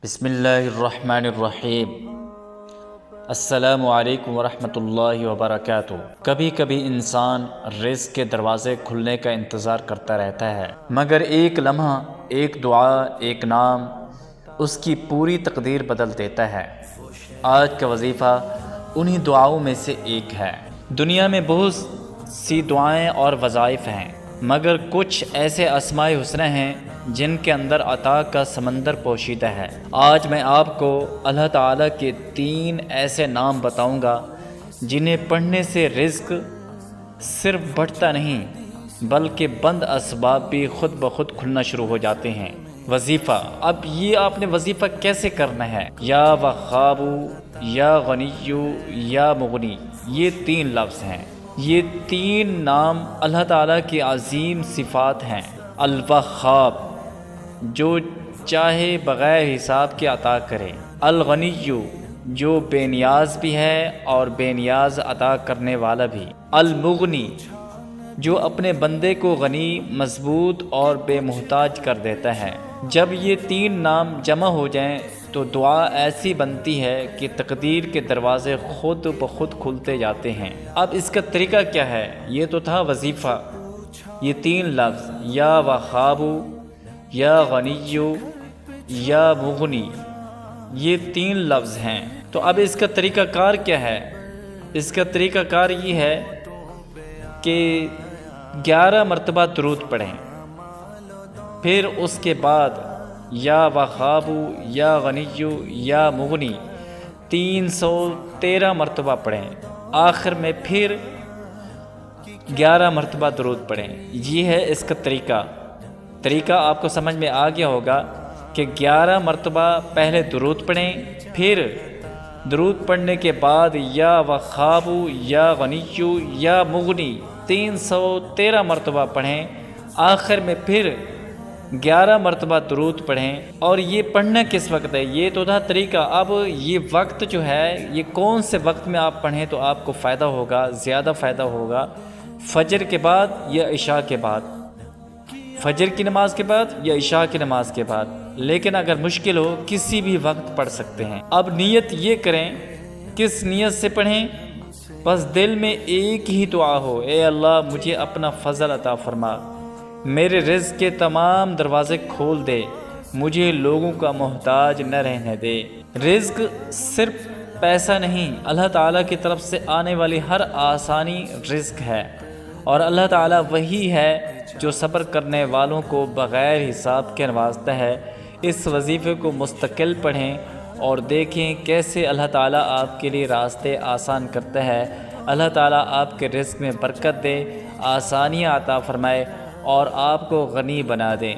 بسم اللہ الرحمن الرحیم۔ السلام علیکم ورحمۃ اللہ وبرکاتہ۔ کبھی کبھی انسان رزق کے دروازے کھلنے کا انتظار کرتا رہتا ہے، مگر ایک لمحہ، ایک دعا، ایک نام اس کی پوری تقدیر بدل دیتا ہے۔ آج کا وظیفہ انہی دعاؤں میں سے ایک ہے۔ دنیا میں بہت سی دعائیں اور وظائف ہیں، مگر کچھ ایسے اسماء حسنہ ہیں جن کے اندر عطا کا سمندر پوشیدہ ہے۔ آج میں آپ کو اللہ تعالیٰ کے 3 ایسے نام بتاؤں گا جنہیں پڑھنے سے رزق صرف بڑھتا نہیں بلکہ بند اسباب بھی خود بخود کھلنا شروع ہو جاتے ہیں۔ وظیفہ، اب یہ آپ نے وظیفہ کیسے کرنا ہے؟ یا وہاب، یا غنی، یا مغنی، یہ 3 لفظ ہیں۔ یہ 3 نام اللہ تعالیٰ کی عظیم صفات ہیں۔ الوہاب، جو چاہے بغیر حساب کے عطا کرے۔ الغنی، جو بے نیاز بھی ہے اور بے نیاز عطا کرنے والا بھی۔ المغنی، جو اپنے بندے کو غنی، مضبوط اور بے محتاج کر دیتا ہے۔ جب یہ 3 نام جمع ہو جائیں تو دعا ایسی بنتی ہے کہ تقدیر کے دروازے خود بخود کھلتے جاتے ہیں۔ اب اس کا طریقہ کیا ہے؟ یہ تو تھا وظیفہ، یہ 3 لفظ، یا وہاب، یا غنی، یا مغنی، یہ 3 لفظ ہیں۔ تو اب اس کا طریقہ کار کیا ہے؟ اس کا طریقہ کار یہ ہے کہ 11 مرتبہ درود پڑھیں، پھر اس کے بعد یا وہاب، یا غنی، یا مغنی 313 مرتبہ پڑھیں، آخر میں پھر 11 مرتبہ درود پڑھیں۔ یہ ہے اس کا طریقہ آپ کو سمجھ میں آ گیا ہوگا کہ 11 مرتبہ پہلے درود پڑھیں، پھر درود پڑھنے کے بعد یا وہاب، یا غنی، یا مغنی 313 مرتبہ پڑھیں، آخر میں پھر 11 مرتبہ درود پڑھیں۔ اور یہ پڑھنا کس وقت ہے؟ یہ تو تھا طریقہ۔ اب یہ وقت جو ہے، یہ کون سے وقت میں آپ پڑھیں تو آپ کو فائدہ ہوگا، زیادہ فائدہ ہوگا؟ فجر کے بعد یا عشاء کے بعد؟ فجر کی نماز کے بعد یا عشاء کی نماز کے بعد؟ لیکن اگر مشکل ہو کسی بھی وقت پڑھ سکتے ہیں۔ اب نیت یہ کریں، کس نیت سے پڑھیں؟ بس دل میں ایک ہی دعا ہو، اے اللہ مجھے اپنا فضل عطا فرما، میرے رزق کے تمام دروازے کھول دے، مجھے لوگوں کا محتاج نہ رہنے دے۔ رزق صرف پیسہ نہیں، اللہ تعالیٰ کی طرف سے آنے والی ہر آسانی رزق ہے، اور اللہ تعالیٰ وہی ہے جو صبر کرنے والوں کو بغیر حساب کے نوازتا ہے۔ اس وظیفے کو مستقل پڑھیں اور دیکھیں کیسے اللہ تعالیٰ آپ کے لیے راستے آسان کرتا ہے۔ اللہ تعالیٰ آپ کے رزق میں برکت دے، آسانیاں عطا فرمائے اور آپ کو غنی بنا دے۔